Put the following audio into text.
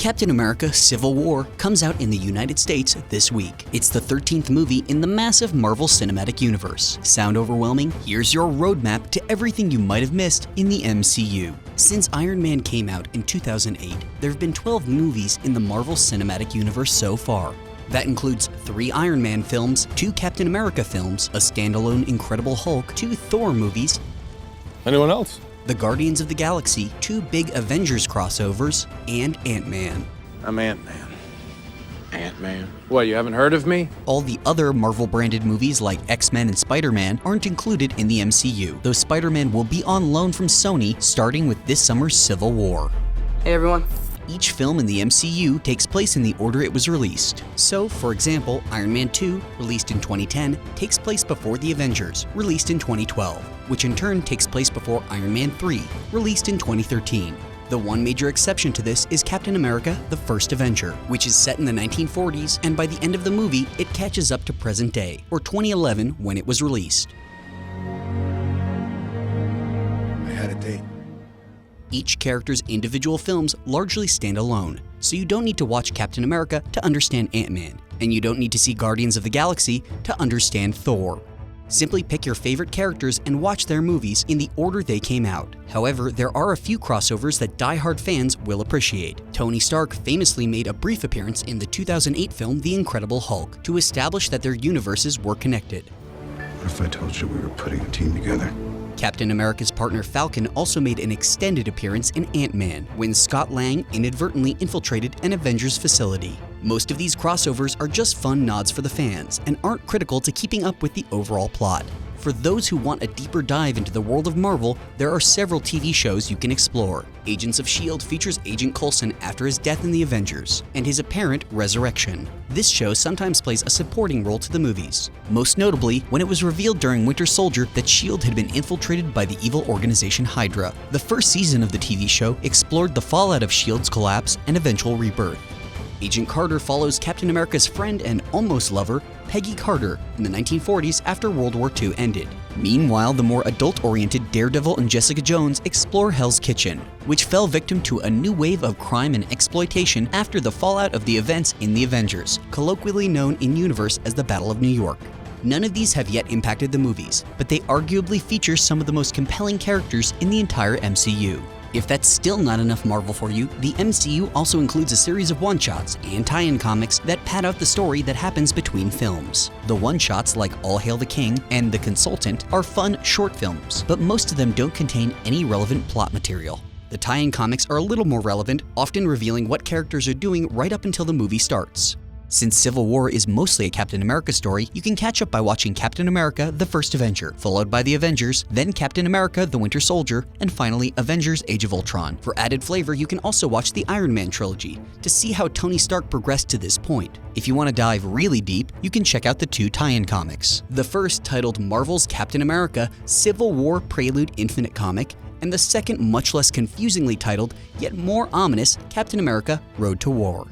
Captain America: Civil War comes out in the United States this week. It's the 13th movie in the massive Marvel Cinematic Universe. Sound overwhelming? Here's your roadmap to everything you might have missed in the MCU. Since Iron Man came out in 2008, there have been 12 movies in the Marvel Cinematic Universe so far. That includes 3 Iron Man films, 2 Captain America films, a standalone Incredible Hulk, 2 Thor movies, anyone else? the Guardians of the Galaxy, 2 big Avengers crossovers, and Ant-Man. I'm Ant-Man. Ant-Man? What, you haven't heard of me? All the other Marvel-branded movies like X-Men and Spider-Man aren't included in the MCU, though Spider-Man will be on loan from Sony starting with this summer's Civil War. Hey everyone. Each film in the MCU takes place in the order it was released. So, for example, Iron Man 2, released in 2010, takes place before The Avengers, released in 2012, which in turn takes place before Iron Man 3, released in 2013. The one major exception to this is Captain America: The First Avenger, which is set in the 1940s, and by the end of the movie, it catches up to present day, or 2011 when it was released. I had a date. Each character's individual films largely stand alone, so you don't need to watch Captain America to understand Ant-Man, and you don't need to see Guardians of the Galaxy to understand Thor. Simply pick your favorite characters and watch their movies in the order they came out. However, there are a few crossovers that die-hard fans will appreciate. Tony Stark famously made a brief appearance in the 2008 film The Incredible Hulk to establish that their universes were connected. What if I told you we were putting a team together? Captain America's partner Falcon also made an extended appearance in Ant-Man when Scott Lang inadvertently infiltrated an Avengers facility. Most of these crossovers are just fun nods for the fans and aren't critical to keeping up with the overall plot. For those who want a deeper dive into the world of Marvel, there are several TV shows you can explore. Agents of S.H.I.E.L.D. features Agent Coulson after his death in the Avengers, and his apparent resurrection. This show sometimes plays a supporting role to the movies, most notably when it was revealed during Winter Soldier that S.H.I.E.L.D. had been infiltrated by the evil organization Hydra. The first season of the TV show explored the fallout of S.H.I.E.L.D.'s collapse and eventual rebirth. Agent Carter follows Captain America's friend and almost lover, Peggy Carter, in the 1940s after World War II ended. Meanwhile, the more adult-oriented Daredevil and Jessica Jones explore Hell's Kitchen, which fell victim to a new wave of crime and exploitation after the fallout of the events in The Avengers, colloquially known in-universe as the Battle of New York. None of these have yet impacted the movies, but they arguably feature some of the most compelling characters in the entire MCU. If that's still not enough Marvel for you, the MCU also includes a series of one-shots and tie-in comics that pad out the story that happens between films. The one-shots like All Hail the King and The Consultant are fun, short films, but most of them don't contain any relevant plot material. The tie-in comics are a little more relevant, often revealing what characters are doing right up until the movie starts. Since Civil War is mostly a Captain America story, you can catch up by watching Captain America: The First Avenger, followed by The Avengers, then Captain America: The Winter Soldier, and finally Avengers: Age of Ultron. For added flavor, you can also watch the Iron Man trilogy to see how Tony Stark progressed to this point. If you want to dive really deep, you can check out the 2 tie-in comics. The first, titled Marvel's Captain America: Civil War Prelude Infinite Comic, and the second, much less confusingly titled, yet more ominous, Captain America: Road to War.